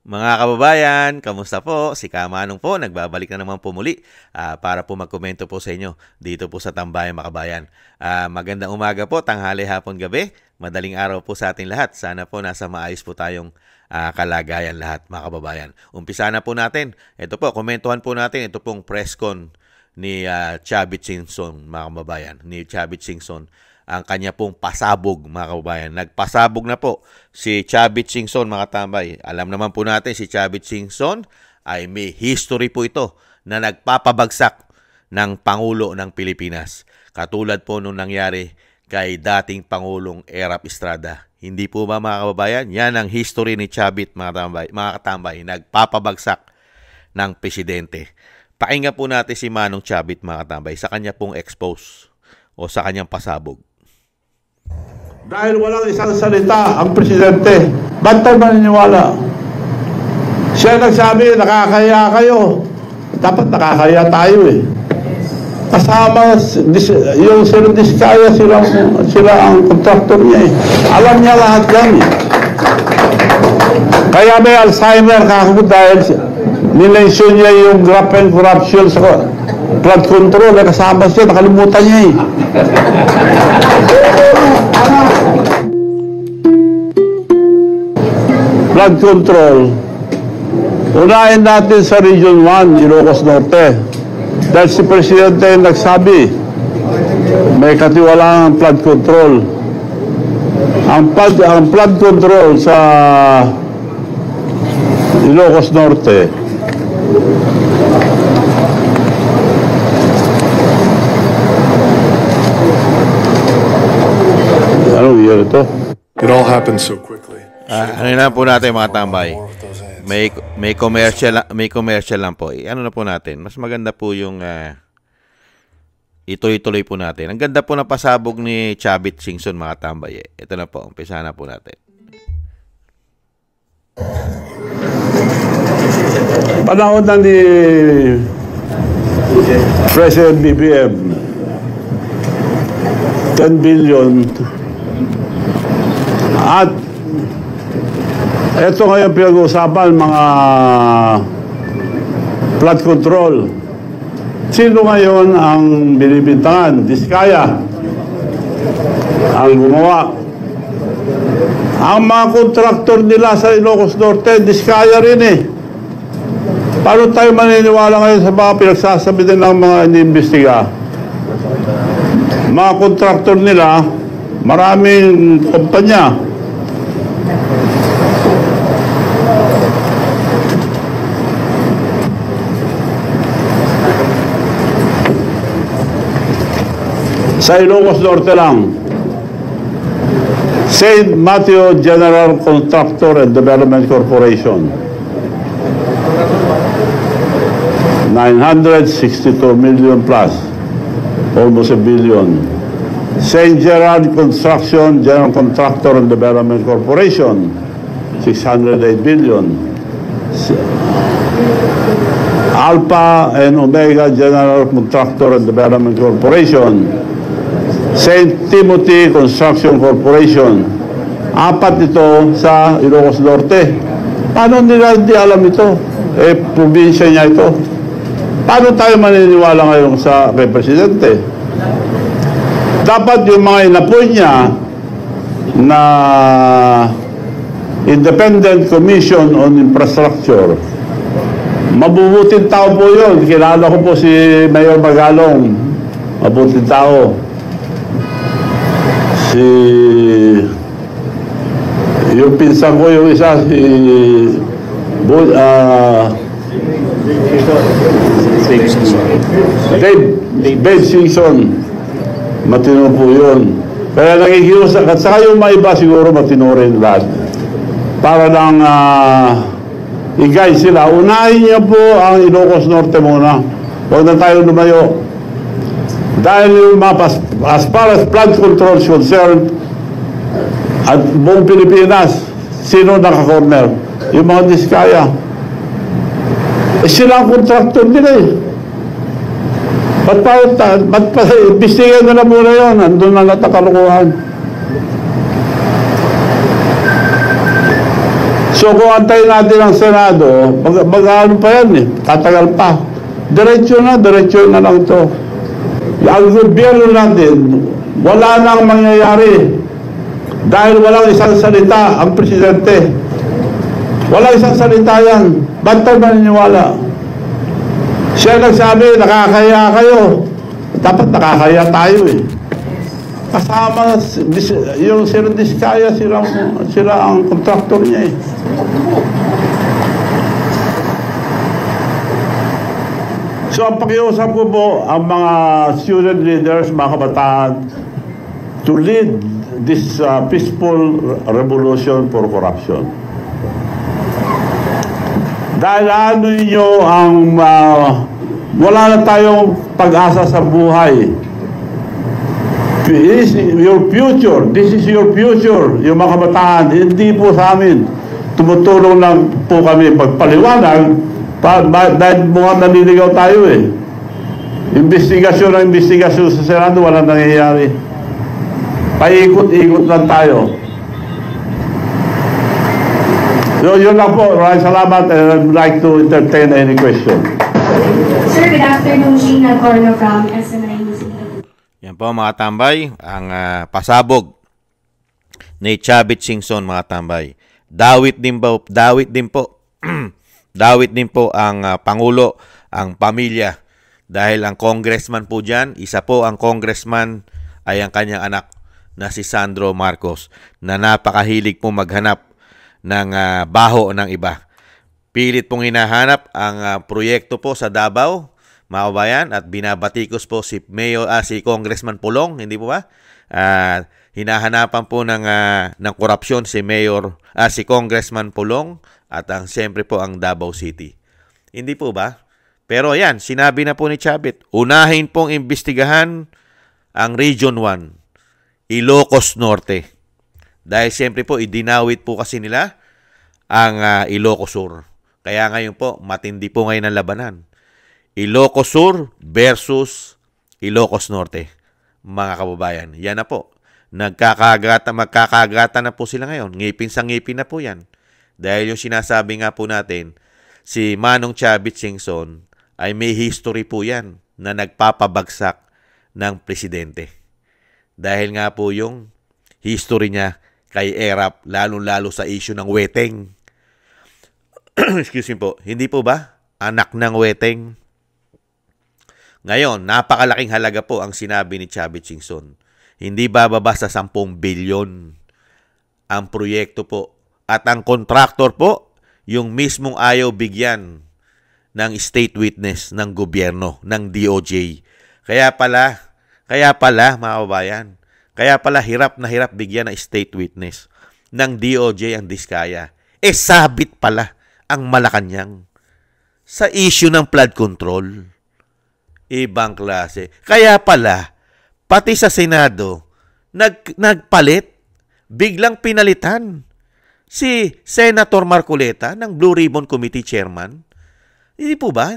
Mga kababayan, kamusta po? Si Kamanong po, nagbabalik na naman po muli para po magkomento po sa inyo dito po sa Tambayan Makabayan. Magandang umaga po, tanghali, hapon, gabi, madaling araw po sa ating lahat. Sana po nasa maayos po tayong kalagayan lahat, mga kababayan. Umpisa na po natin. Ito po, komentuhan po natin. Ito pong press con ni Chavit Singson, mga kababayan. Ni Chavit Singson, ang kanya pong pasabog, mga kababayan. Nagpasabog na po si Chavit Singson, mga tambay. Alam naman po natin, si Chavit Singson ay may history po ito na nagpapabagsak ng Pangulo ng Pilipinas. Katulad po nung nangyari kay dating Pangulong Erap Estrada. Hindi po ba, mga kababayan? Yan ang history ni Chavit, mga katambay. Nagpapabagsak ng presidente. Pakinggan po natin si Manong Chavit, mga katambay, sa kanya pong expose o sa kanyang pasabog. Dahil walang isang salita ang presidente, ba't tayo maniniwala? Siya nagsabi, nakakaya kayo. Dapat nakakaya tayo eh. Kasama yung Sir Diskaya, sila ang kontraktor niya eh. Alam niya lahat yan eh. Kaya may Alzheimer kako dahil nilensyon niya yung graft and corruption sa flood control. Kasama siya, nakalimutan niya eh. Flood control, unahin natin sa Region 1, Ilocos Norte. Dahil si Presidente nagsabi, may katiwalaan ang flood control. Ang flood control sa Ilocos Norte, anong year ito? It all happened so quickly. Ano na po natin, mga tambay? May commercial lang po. Ano na po natin? Mas maganda po yung ituloy-tuloy po natin. Ang ganda po na pasabog ni Chavit Singson, mga tambay. Ito na po, umpisa na po natin. Panahon na ni President BBM, 10 billion. At ito ngayon pinag-uusapan, mga flood control. Sino ngayon ang binibintangan? Diskaya ang gumawa. Ang mga kontraktor nila sa Ilocos Norte, Diskaya rin eh. Paano tayo maniniwala ngayon sa mga pinagsasabi din ng mga iniimbestiga? Mga kontraktor nila, maraming kumpanya. Sa Ilocos Norte lang, St. Matthew General Contractor and Development Corporation, 962 million plus, almost a billion. St. Gerard Construction General Contractor and Development Corporation, 608 billion. Alpha and Omega General Contractor and Development Corporation, St. Timothy Construction Corporation. Apat ito sa Ilocos Norte. Paano nila hindi alam ito? Eh, probinsya niya ito. Paano tayo maniniwala ngayon sa kay Presidente? Dapat yung mga inapoy niya na Independent Commission on Infrastructure, mabubuting tao po yun. Kilala ko po si Mayor Magalong. Mabuting tao. Yung pinsan ko, yung isa, Dave Singson. Matino po yun. Kaya nakikiusap. At saka yung mga iba siguro matino rin lahat. Para lang i-guide sila. Unahin niya po ang Ilocos Norte muna. Huwag na tayo lumayo. Dahil yung mga as far as flood control is concerned, at buong Pilipinas, sino naka-corner? Yung mga Diskaya. Eh sila ang kontraktor nila eh. Ba't pa imbestigan na muna yun? Andun na natakalukuhan. So kung antayin natin ang Senado, mag-ano pa yan eh, tatagal pa. Diretso na lang ito. Ang gobyerno natin, wala nang mangyayari dahil walang isang salita ang presidente. Walang isang salita yan. Ba't tayo maniniwala? Siya nagsabi, nakakaya kayo. Dapat nakakaya tayo eh. Kasama yung Sir Diskaya, sila ang kontraktor niya eh. So ang pakiusap ko po ang mga student leaders, mga kabataan, to lead this peaceful revolution for corruption. Dahil ano ninyo ang wala na tayong pag-asa sa buhay. This is your future. This is your future. Yung mga kabataan, hindi po sa amin. Tumutulong lang po kami pagpaliwanag dahil mukhang naliligaw tayo eh. Investigasyon sa Senado, walang nangyayari. Paikot-ikot lang tayo. So, yun lang po. Maraming salamat and I'd like to entertain any question. Sir, good afternoon. Sheena Corno from SMI News. Yan po mga tambay, ang pasabog ni Chavit Singson mga tambay. Dawit din po dawit din po ang Pangulo, ang pamilya. Dahil ang congressman po dyan, isa po ang congressman ay ang kanyang anak na si Sandro Marcos na napakahilig po maghanap ng baho ng iba. Pilit pong hinahanap ang proyekto po sa Davao, mga kabayan, at binabatikos po si Congressman Pulong, hindi po ba? Hinahanapan po ng korupsyon si Congressman Pulong at siyempre po ang Davao City. Hindi po ba? Pero ayan, sinabi na po ni Chavit, unahin pong imbestigahan ang Region 1, Ilocos Norte. Dahil siyempre po, idinawit po kasi nila ang Ilocos Sur. Kaya ngayon po, matindi po ngayon ang labanan. Ilocos Sur versus Ilocos Norte. Mga kababayan, yan na po. Magkakagatan na po sila ngayon. Ngipin sa ngipin na po yan. Dahil yung sinasabi nga po natin, si Manong Chavit Singson ay may history po yan na nagpapabagsak ng presidente. Dahil nga po yung history niya kay Erap, lalo-lalo sa issue ng weteng. Excuse me po, hindi po ba? Anak ng weteng. Ngayon, napakalaking halaga po ang sinabi ni Chavit Singson. Hindi bababa sa 10 bilyon ang proyekto po. At ang contractor po, yung mismong ayaw bigyan ng state witness ng gobyerno, ng DOJ. Kaya pala, mga kababayan, kaya pala hirap na hirap bigyan ng state witness ng DOJ ang Diskaya. Sabit pala ang Malacanang sa issue ng flood control. Ibang klase. Kaya pala, pati sa Senado, nagpalit, biglang pinalitan si Senator Marcoleta ng Blue Ribbon Committee Chairman. Hindi po ba?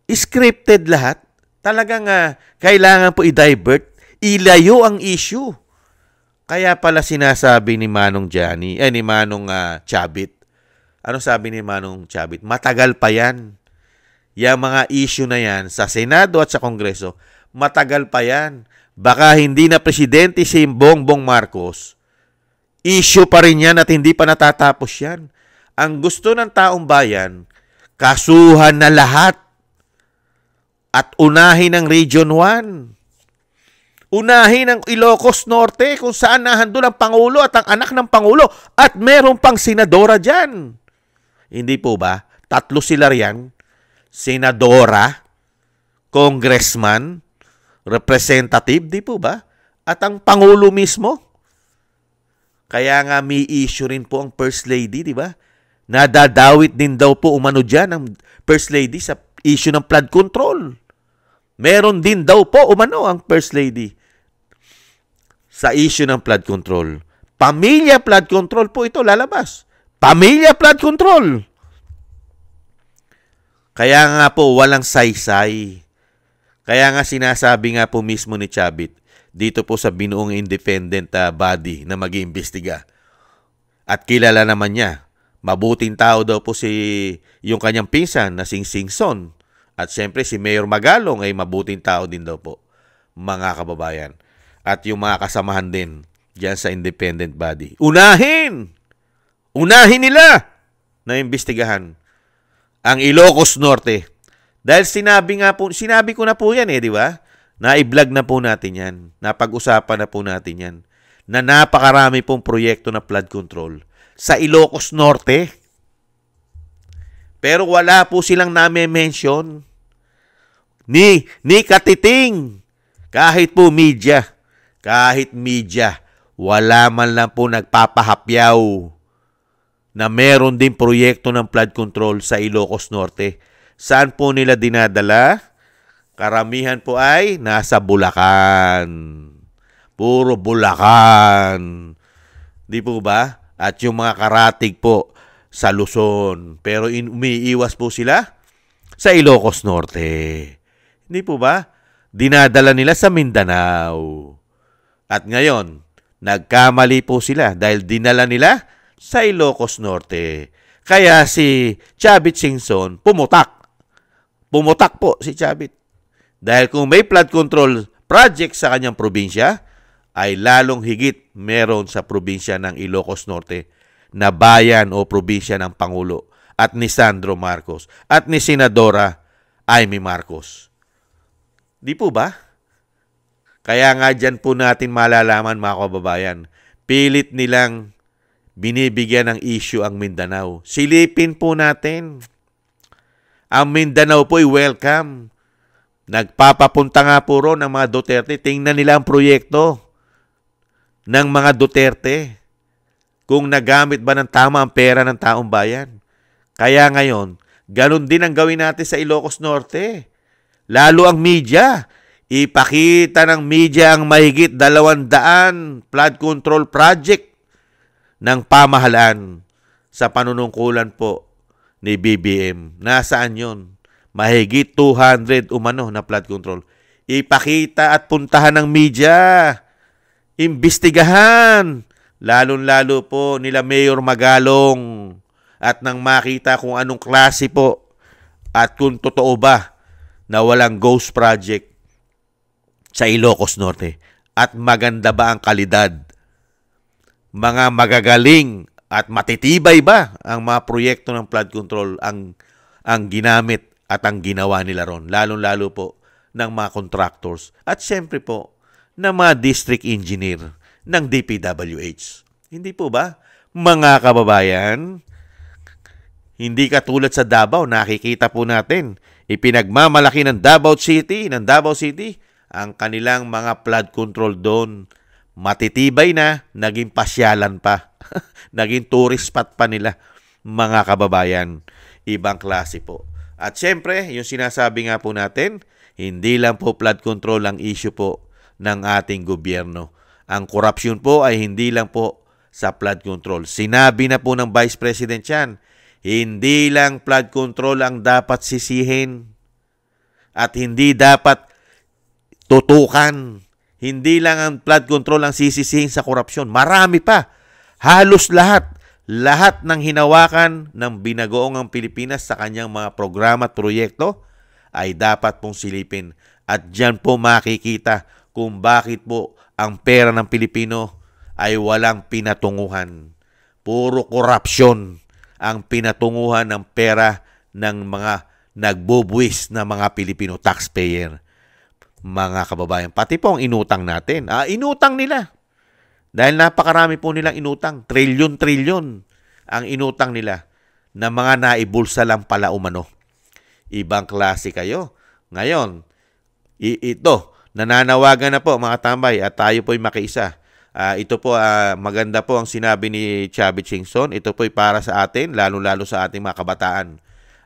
Scripted lahat. Talagang kailangan po i-divert, ilayo ang issue. Kaya pala sinasabi ni Manong Chavit. Ano sabi ni Manong Chavit? Matagal pa yan. Yung mga issue na yan sa Senado at sa Kongreso, matagal pa yan. Baka hindi na presidente si Bongbong Marcos, issue pa rin yan at hindi pa natatapos yan. Ang gusto ng taong bayan, kasuhan na lahat at unahin ang Region 1. Unahin ang Ilocos Norte kung saan nahandun ang Pangulo at ang anak ng Pangulo at meron pang senadora dyan. Hindi po ba? 3 sila riyan. Senadora, congressman, representative, di po ba? At ang Pangulo mismo. Kaya nga may issue rin po ang First Lady, di ba? Nadadawit din daw po umano dyan ang First Lady sa issue ng flood control. Meron din daw po umano ang First Lady sa issue ng flood control. Pamilya flood control po ito lalabas. Pamilya flood control. Kaya nga po walang saysay. Kaya nga sinasabi nga po mismo ni Chavit dito po sa binuong independent body na mag-iimbestiga. At kilala naman niya Mabuting tao daw po yung kanyang pinsan na Singson. At siyempre si Mayor Magalong ay mabuting tao din daw po, mga kababayan. At yung mga kasamahan din diyan sa independent body. Unahin nila na imbestigahan ang Ilocos Norte. Dahil sinabi ko na po yan di ba? Na-i-vlog na po natin yan. Napag-usapan na po natin yan. Na napakarami pong proyekto na flood control sa Ilocos Norte. Pero wala po silang name-mention. Ni katiting. Kahit media, wala man lang po nagpapahapyaw na meron din proyekto ng flood control sa Ilocos Norte. Saan po nila dinadala? Karamihan po ay nasa Bulacan. Puro Bulacan. Di po ba? At yung mga karatig po sa Luzon. Pero umiiwas po sila sa Ilocos Norte. Hindi po ba? Dinadala nila sa Mindanao. At ngayon, nagkamali po sila dahil dinala nila sa Ilocos Norte. Kaya si Chavit Singson pumutak. Pumutak po si Chavit. Dahil kung may flood control project sa kanyang probinsya, ay lalong higit meron sa probinsya ng Ilocos Norte na bayan o probinsya ng Pangulo at ni Sandro Marcos at ni Senadora Amy Marcos. Di po ba? Kaya nga dyan po natin malalaman mga kababayan, pilit nilang binibigyan ng issue ang Mindanao. Silipin po natin. Ang Mindanao po ay welcome. Nagpapapunta nga po ron ng mga Duterte. Tingnan nila ang proyekto ng mga Duterte. Kung nagamit ba ng tama ang pera ng taong bayan. Kaya ngayon, ganun din ang gawin natin sa Ilocos Norte. Lalo ang media. Ipakita ng media ang mahigit 200 flood control project ng pamahalaan sa panunungkulan po ni BBM. Nasaan yun? Mahigit 200 umano na flood control. Ipakita at puntahan ng media. Imbestigahan. Lalo-lalo po nila Mayor Magalong. At nang makita kung anong klase po at kung totoo ba na walang ghost project sa Ilocos Norte. At maganda ba ang kalidad? Mga magagaling at matitibay ba ang mga proyekto ng flood control ang ginamit at ang ginawa nila ron? Lalo-lalo po ng mga contractors at siyempre po ng mga district engineer ng DPWH. Hindi po ba? Mga kababayan, hindi katulad sa Davao, nakikita po natin, ipinagmamalaki ng Davao City, ang kanilang mga flood control doon. Matitibay na, naging pasyalan pa. Naging tourist spot pa nila, mga kababayan. Ibang klase po. At syempre, yung sinasabi nga po natin, hindi lang po flood control ang issue po ng ating gobyerno. Ang korupsyon po ay hindi lang po sa flood control. Sinabi na po ng Vice President yan, hindi lang flood control ang dapat sisihin at hindi dapat tutukan. Hindi lang ang flood control ang sisisihin sa korupsyon. Marami pa. Halos lahat. Lahat ng hinawakan ng binagoong ang Pilipinas sa kanyang mga programa at proyekto ay dapat pong silipin. At dyan po makikita kung bakit po ang pera ng Pilipino ay walang pinatunguhan. Puro korupsyon ang pinatunguhan ng pera ng mga nagbubuwis na mga Pilipino taxpayer. Mga kababayan, pati po ang inutang natin. Inutang nila. Dahil napakarami po nilang inutang. Trilyon-trilyon ang inutang nila na mga naibulsa lang pala umano. Ibang klase kayo. Ngayon, ito, nananawagan na po mga tambay at tayo po'y makiisa. Ito po, maganda po ang sinabi ni Chavit Singson. Ito po'y para sa atin, lalo-lalo sa ating mga kabataan.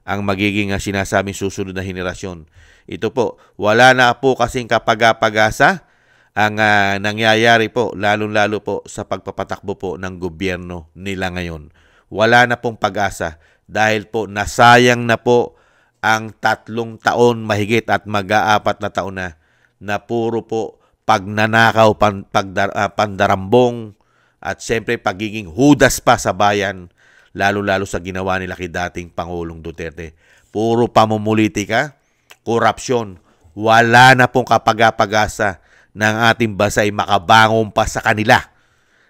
Ang magiging sinasabing susunod na henerasyon. Ito po, wala na po kasing kapag-pag-asa ang nangyayari po, lalo-lalo po sa pagpapatakbo po ng gobyerno nila ngayon. Wala na pong pag-asa dahil po nasayang na po ang 3 taon mahigit at mag-4 na taon na puro po pagnanakaw, pandarambong at siyempre pagiging hudas pa sa bayan, lalo-lalo sa ginawa nila kay dating Pangulong Duterte. Puro pamumulitika, korupsyon. Wala na pong kapag-apag-asa ng ating bansa ay makabangon pa sa kanila.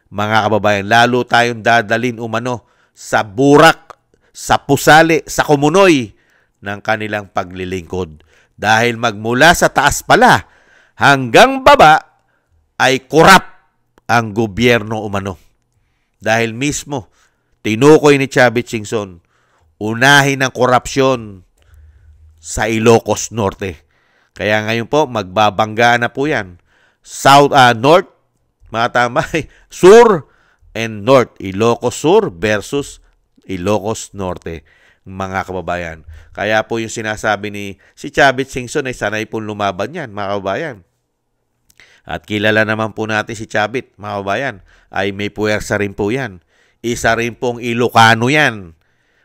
Mga kababayan, lalo tayong dadalin umano sa burak, sa pusali, sa kumunoy ng kanilang paglilingkod. Dahil magmula sa taas pala hanggang baba ay korap ang gobyerno umano. Dahil mismo, tinukoy ni Chavit Singson, unahin ang korupsyon sa Ilocos Norte. Kaya ngayon po, magbabangga na po yan. North, mga tama, Sur and North. Ilocos Sur versus Ilocos Norte, mga kababayan. Kaya po yung sinasabi si Chavit Singson ay sanay pong lumaban yan, mga kababayan. At kilala naman po natin si Chavit, mga kababayan, ay may puwersa rin po yan. Isa rin pong Ilocano yan.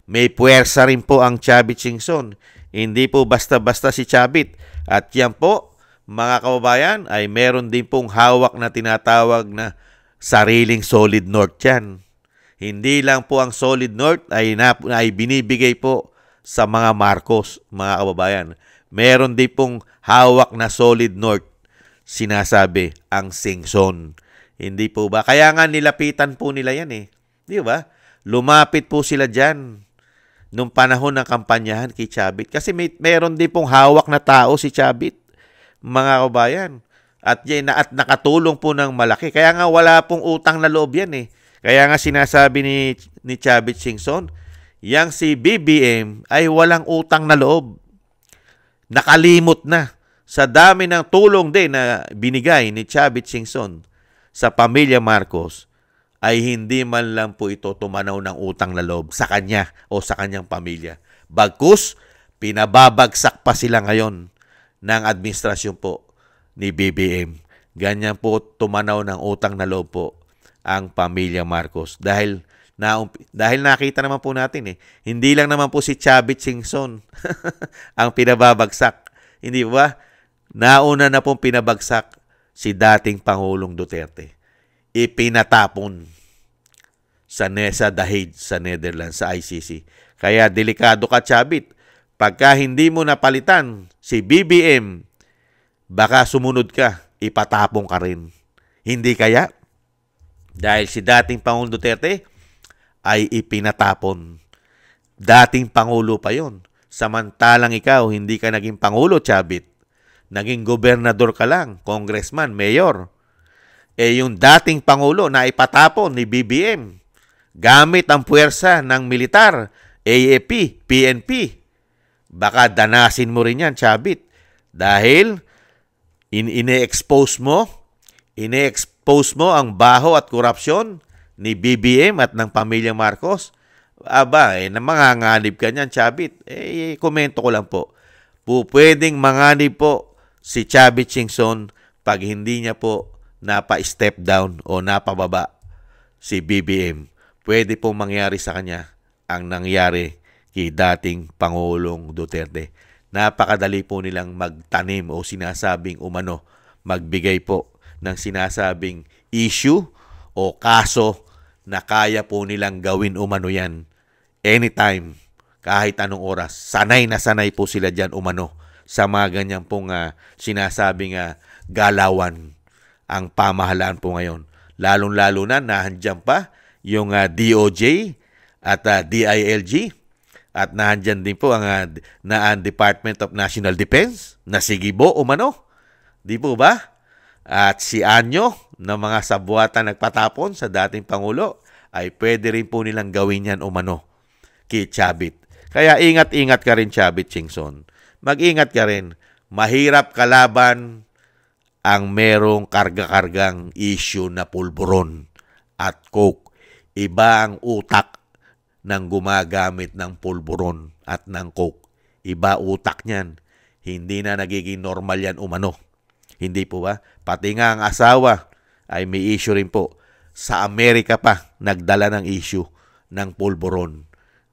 May puwersa rin po ang Chavit Singson. Hindi po basta-basta si Chavit. At yan po, mga kababayan, ay meron din pong hawak na tinatawag na sariling Solid North yan. Hindi lang po ang Solid North ay binibigay po sa mga Marcos, mga kababayan. Meron din pong hawak na Solid North, sinasabi ang Singson. Hindi po ba? Kaya nga nilapitan po nila yan eh. Di ba? Lumapit po sila dyan nung panahon ng kampanyahan kay Chavit. Kasi meron din pong hawak na tao si Chavit, mga kababayan. At nakatulong po ng malaki. Kaya nga wala pong utang na loob yan eh. Kaya nga sinasabi ni Chavit Singson, yang si BBM ay walang utang na loob. Nakalimot na sa dami ng tulong din na binigay ni Chavit Singson sa pamilya Marcos, ay hindi man lang po ito tumanaw ng utang na loob sa kanya o sa kanyang pamilya. Bagkus, pinababagsak pa sila ngayon ng administrasyon po ni BBM. Ganyan po tumanaw ng utang na loob po ang pamilya Marcos. Dahil nakita naman po natin hindi lang naman po si Chavit Singson ang pinababagsak. Hindi ba? Nauna na pong pinabagsak si dating Pangulong Duterte. Ipinatapon sa The Hague sa Netherlands, sa ICC. Kaya delikado ka, Chavit. Pagka hindi mo napalitan si BBM, baka sumunod ka, ipatapon ka rin. Hindi kaya? Dahil si dating Pangulong Duterte ay ipinatapon. Dating Pangulo pa yon. Samantalang ikaw, hindi ka naging Pangulo, Chavit. Naging gobernador ka lang, congressman, mayor. Yung dating Pangulo na ipatapon ni BBM gamit ang puwersa ng militar, AFP, PNP. Baka danasin mo rin yan, Chavit. Dahil ine-expose mo ang baho at korupsyon ni BBM at ng pamilya Marcos. Manganganib ka niyan, Chavit. Komento ko lang po. Pwedeng manganib po si Chavit Singson pag hindi niya po napa-step down o napababa si BBM. Pwede pong mangyari sa kanya ang nangyari kay dating Pangulong Duterte. Napakadali po nilang magtanim o sinasabing umano, magbigay po ng sinasabing issue o kaso na kaya po nilang gawin umano yan anytime, kahit anong oras. Sanay na sanay po sila dyan umano sa mga ganyan pong sinasabing galawan ang pamahalaan po ngayon. Lalong-lalo na nahandyan pa yung DOJ at DILG at nahandyan din po ang Department of National Defense na sigibo umano. Di po ba? At si Anyo na mga sabuatan nagpatapon sa dating Pangulo ay pwede rin po nilang gawin yan umano kay Chavit. Kaya ingat-ingat ka rin, Chavit Singson. Mag-ingat ka rin. Mahirap kalaban ang merong karga-kargang issue na pulburon at coke. Iba ang utak ng gumagamit ng pulburon at ng coke. Iba utak niyan. Hindi na nagiging normal yan umano. Hindi po ba? Pati nga ang asawa ay may issue rin po. Sa Amerika pa, nagdala ng issue ng pulburon.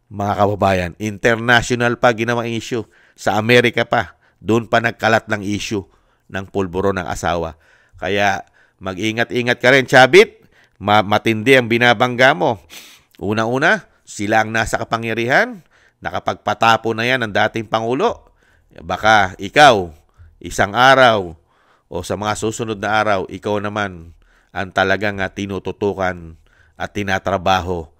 Mga kababayan, international pa ginawang issue. Sa Amerika pa, doon pa nagkalat ng issue ng pulburon ng asawa. Kaya mag-ingat-ingat ka rin, Chavit. Matindi ang binabangga mo. Una-una, sila ang nasa kapangyarihan, nakapagpatapo na yan ng dating Pangulo. Baka ikaw, isang araw o sa mga susunod na araw, ikaw naman ang talagang tinututukan at tinatrabaho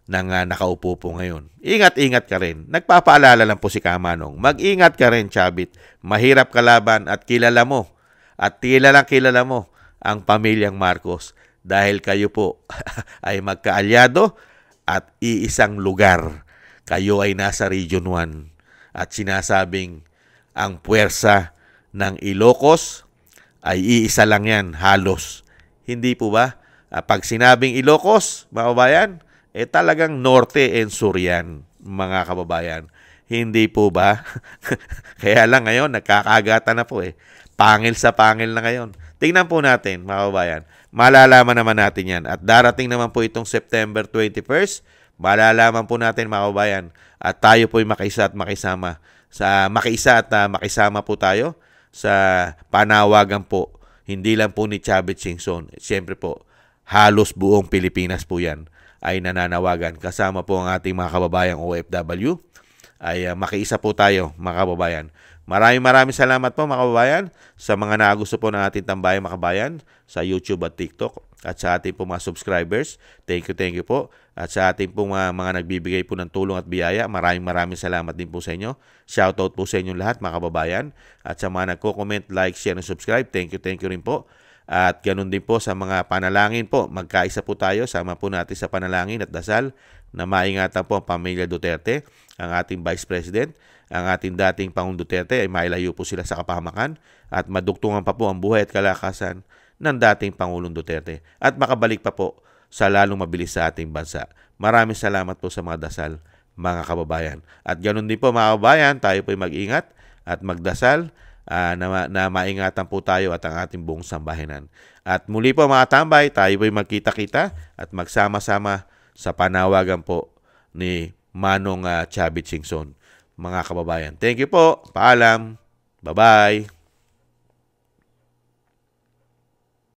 ng nakaupo po ngayon. Ingat-ingat ka rin. Nagpapaalala lang po si Kamanong. Mag-ingat ka rin, Chabit. Mahirap kalaban at kilala mo. At kilala mo ang pamilyang Marcos dahil kayo po ay magkaalyado at iisang lugar. Kayo ay nasa Region 1 at sinasabing ang puwersa ng Ilocos ay iisa lang yan, halos. Hindi po ba? Pag sinabing Ilocos, mga kababayan, talagang Norte and Sur yan, mga kababayan. Hindi po ba? Kaya lang ngayon, nagkakagatan na po Pangil sa pangil na ngayon. Tingnan po natin, mga kababayan. Malalaman naman natin yan. At darating naman po itong September 21st, malalaman po natin, mga kababayan. At tayo po'y makiisa at makisama. Makisama po tayo sa panawagan po. Hindi lang po ni Chavit Singson. Siyempre po, halos buong Pilipinas po yan ay nananawagan. Kasama po ang ating mga kababayang OFW. Ay makiisa po tayo, mga kababayan. Maraming salamat po, mga kababayan, sa mga nagusto po ng ating tambayang mga kababayan sa YouTube at TikTok at sa ating po mga subscribers. Thank you po. At sa ating po mga nagbibigay po ng tulong at biyaya, maraming salamat din po sa inyo. Shoutout po sa inyong lahat, mga kababayan. At sa mga nagko-comment, like, share, and subscribe, thank you rin po. At ganun din po sa mga panalangin po. Magkaisa po tayo, sama po natin sa panalangin at dasal na maingatan po ang pamilya Duterte, ang ating Vice President, ang ating dating Pangulong Duterte ay mailayo po sila sa kapahamakan at madugtungan pa po ang buhay at kalakasan ng dating Pangulong Duterte at makabalik pa po sa lalong mabilis sa ating bansa. Maraming salamat po sa mga dasal, mga kababayan. At ganun din po, mga kababayan, tayo po ay mag-ingat at magdasal na maingatan po tayo at ang ating buong sambahanan. At muli po, mga tambay, tayo po ay magkita-kita at magsama-sama sa panawagan po ni Manong Chavit Singson, mga kababayan. Thank you po. Paalam. Bye-bye.